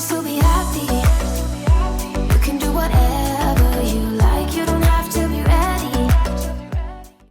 still be happy. You can do whatever you like. You don't have to be ready.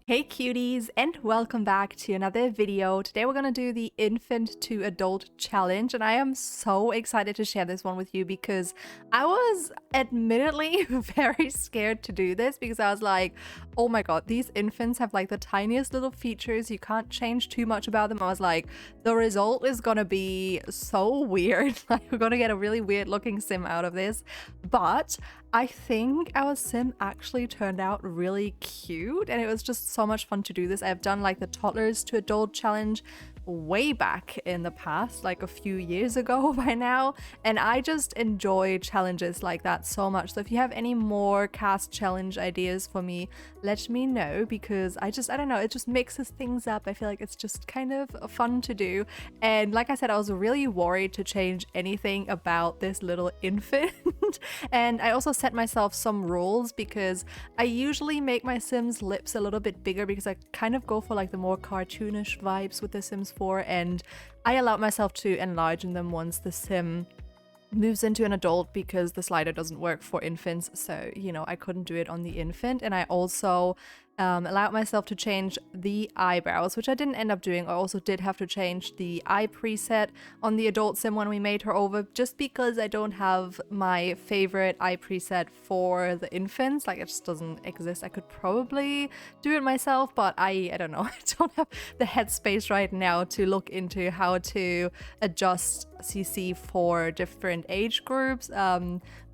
Hey cuties, and welcome back to another video. Today we're gonna do the infant to adult challenge, and I am so excited to share this one with you because I was admittedly very scared to do this because I was like, oh my god, these infants have like the tiniest little features. You can't change too much about them. I was like, the result is gonna be so weird. Like, we're gonna get a really weird looking sim out of this, but I think our sim actually turned out really cute, and it was just so much fun to do this. I've done like the toddlers to adult challenge way back in the past, like a few years ago by now, and I just enjoy challenges like that so much. So if you have any more cast challenge ideas for me, let me know, because I don't know, it just mixes things up. I feel like it's just kind of fun to do. And like I said, I was really worried to change anything about this little infant and I also set myself some rules because I usually make my Sims lips a little bit bigger because I kind of go for like the more cartoonish vibes with the Sims 4, and I allowed myself to enlarge them once the sim moves into an adult because the slider doesn't work for infants, so you know, I couldn't do it on the infant. And I also allowed myself to change the eyebrows, which I didn't end up doing. I also did have to change the eye preset on the adult sim when we made her over, just because I don't have my favorite eye preset for the infants. Like, it just doesn't exist. I could probably do it myself, but I don't know, I don't have the headspace right now to look into how to adjust CC for different age groups.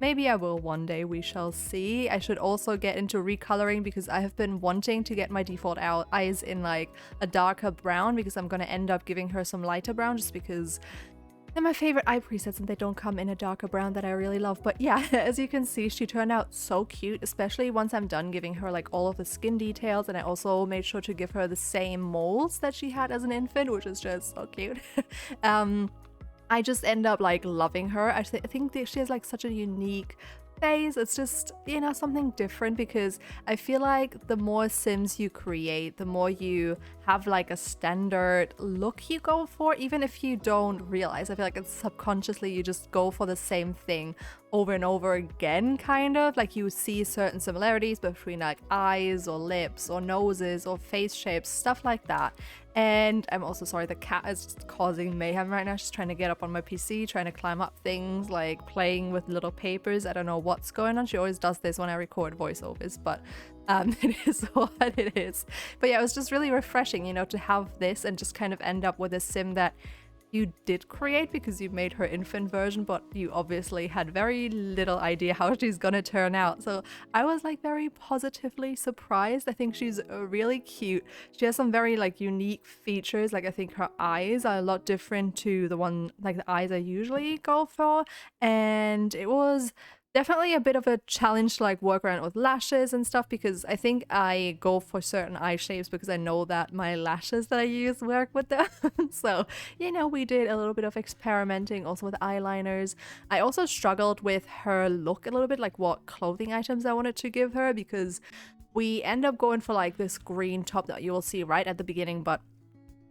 Maybe I will one day, we shall see. I should also get into recoloring because I have been wanting to get my default eyes in like a darker brown, because I'm gonna end up giving her some lighter brown just because they're my favorite eye presets and they don't come in a darker brown that I really love. But yeah, as you can see, she turned out so cute, especially once I'm done giving her like all of the skin details. And I also made sure to give her the same moles that she had as an infant, which is just so cute. I just end up like loving her. I think that she has like such a unique face. It's just, you know, something different, because I feel like the more Sims you create, the more you have like a standard look you go for, even if you don't realize. I feel like it's subconsciously you just go for the same thing over and over again, kind of like you see certain similarities between like eyes or lips or noses or face shapes, stuff like that. And I'm also sorry, the cat is just causing mayhem right now. She's trying to get up on my PC, trying to climb up things, like playing with little papers. I don't know what's going on. She always does this when I record voiceovers, but it is what it is. But yeah, it was just really refreshing, you know, to have this and just kind of end up with a sim that you did create because you made her infant version, but you obviously had very little idea how she's gonna turn out. So I was like very positively surprised. I think she's really cute. She has some very like unique features. Like, I think her eyes are a lot different to the eyes I usually go for, and it was definitely a bit of a challenge to like work around with lashes and stuff, because I think I go for certain eye shapes because I know that my lashes that I use work with them. So, you know, we did a little bit of experimenting also with eyeliners. I also struggled with her look a little bit, like what clothing items I wanted to give her, because we end up going for like this green top that you will see right at the beginning, but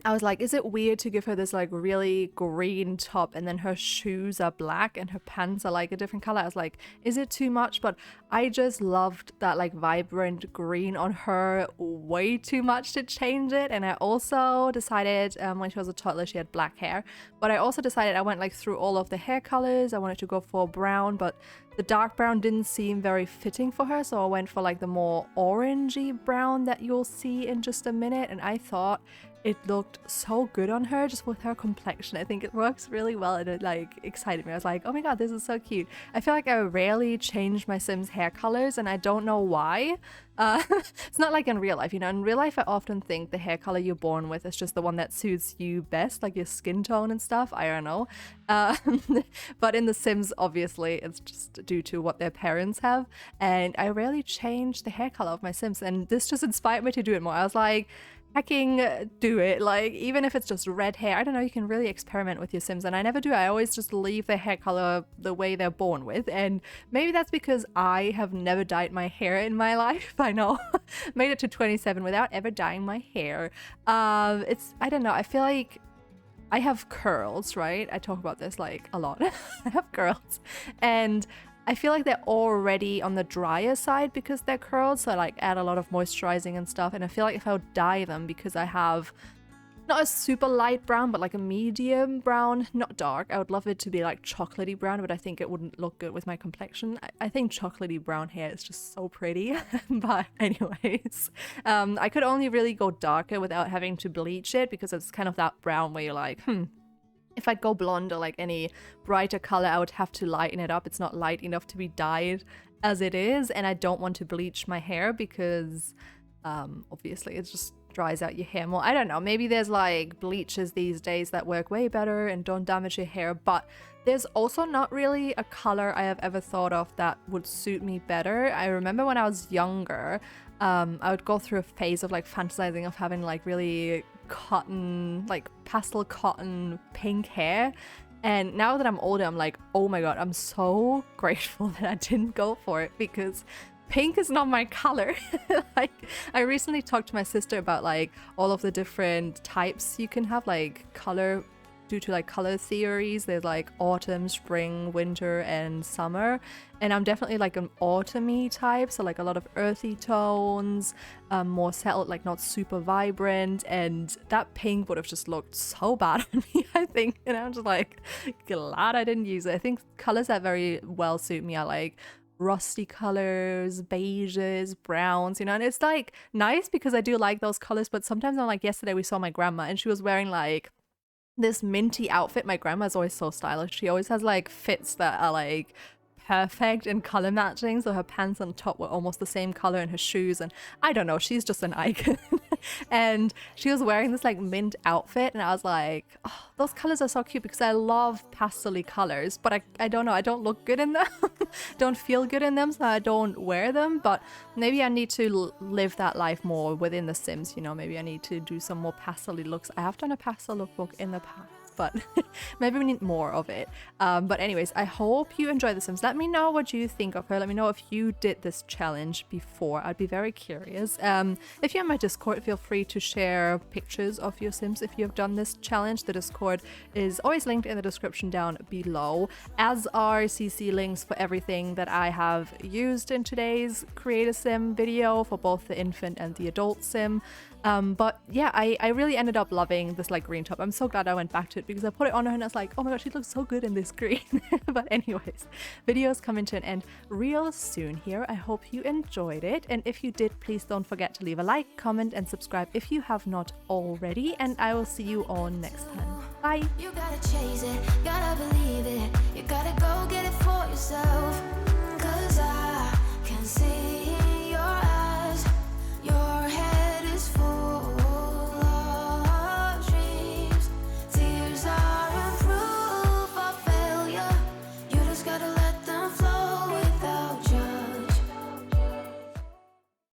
I was like, is it weird to give her this like really green top and then her shoes are black and her pants are like a different color? I was like, is it too much? But I just loved that like vibrant green on her way too much to change it. And I also decided, when she was a toddler, she had black hair, but I also decided I went like through all of the hair colors. I wanted to go for brown, but the dark brown didn't seem very fitting for her, so I went for like the more orangey brown that you'll see in just a minute. And I thought it looked so good on her, just with her complexion. I think it works really well, and it like excited me. I was like, oh my god, this is so cute. I feel like I rarely change my Sims hair colors, and I don't know why. It's not like in real life, you know. In real life, I often think the hair color you're born with is just the one that suits you best, like your skin tone and stuff. I don't know. But in The Sims, obviously, it's just due to what their parents have. And I rarely change the hair color of my Sims, and this just inspired me to do it more. I was like, hecking do it. Like, even if it's just red hair, I don't know, you can really experiment with your Sims, and I never do. I always just leave their hair color the way they're born with, and maybe that's because I have never dyed my hair in my life. I know. Made it to 27 without ever dyeing my hair. I don't know, I feel like I have curls, right? I talk about this like a lot. I have curls, and I feel like they're already on the drier side because they're curls, so I like add a lot of moisturizing and stuff. And I feel like if I would dye them, because I have not a super light brown, but like a medium brown, not dark. I would love it to be like chocolatey brown, but I think it wouldn't look good with my complexion. I think chocolatey brown hair is just so pretty. But anyways, I could only really go darker without having to bleach it, because it's kind of that brown where you're like, if I'd go blonde or like any brighter color, I would have to lighten it up. It's not light enough to be dyed as it is, and I don't want to bleach my hair because obviously it just dries out your hair more. I don't know, maybe there's like bleaches these days that work way better and don't damage your hair, but there's also not really a color I have ever thought of that would suit me better. I remember when I was younger, I would go through a phase of like fantasizing of having like really cotton, like pastel cotton pink hair. And now that I'm older, I'm like, oh my god, I'm so grateful that I didn't go for it, because pink is not my color. Like, I recently talked to my sister about like all of the different types you can have, like color, due to like color theories. There's like autumn, spring, winter, and summer. And I'm definitely like an autumny type, so like a lot of earthy tones, more settled, like not super vibrant. And that pink would have just looked so bad on me, I think. And I'm just like glad I didn't use it. I think colors that very well suit me are like rusty colors, beiges, browns, you know. And it's like nice because I do like those colors, but sometimes I'm like, yesterday we saw my grandma and she was wearing like this minty outfit. My grandma's always so stylish. She always has like fits that are like perfect and color matching, so her pants on top were almost the same color, and her shoes, and I don't know, she's just an icon. And she was wearing this like mint outfit, and I was like, oh, those colors are so cute, because I love pastel-y colors, but I don't know, I don't look good in them. Don't feel good in them, so I don't wear them. But maybe I need to live that life more within The Sims, you know. Maybe I need to do some more pastel-y looks. I have done a pastel lookbook in the past, but maybe we need more of it. But anyways, I hope you enjoy The Sims. Let me know what you think of her. Let me know if you did this challenge before. I'd be very curious. If you're on my Discord, feel free to share pictures of your Sims if you have done this challenge. The Discord is always linked in the description down below, as are CC links for everything that I have used in today's Create a Sim video for both the infant and the adult Sim. But yeah, I really ended up loving this like green top. I'm so glad I went back to it, because I put it on her and I was like, oh my god, she looks so good in this green. But anyways, video's coming to an end real soon here. I hope you enjoyed it, and if you did, please don't forget to leave a like, comment, and subscribe if you have not already, and I will see you all next time. Bye! You gotta chase it, gotta believe it.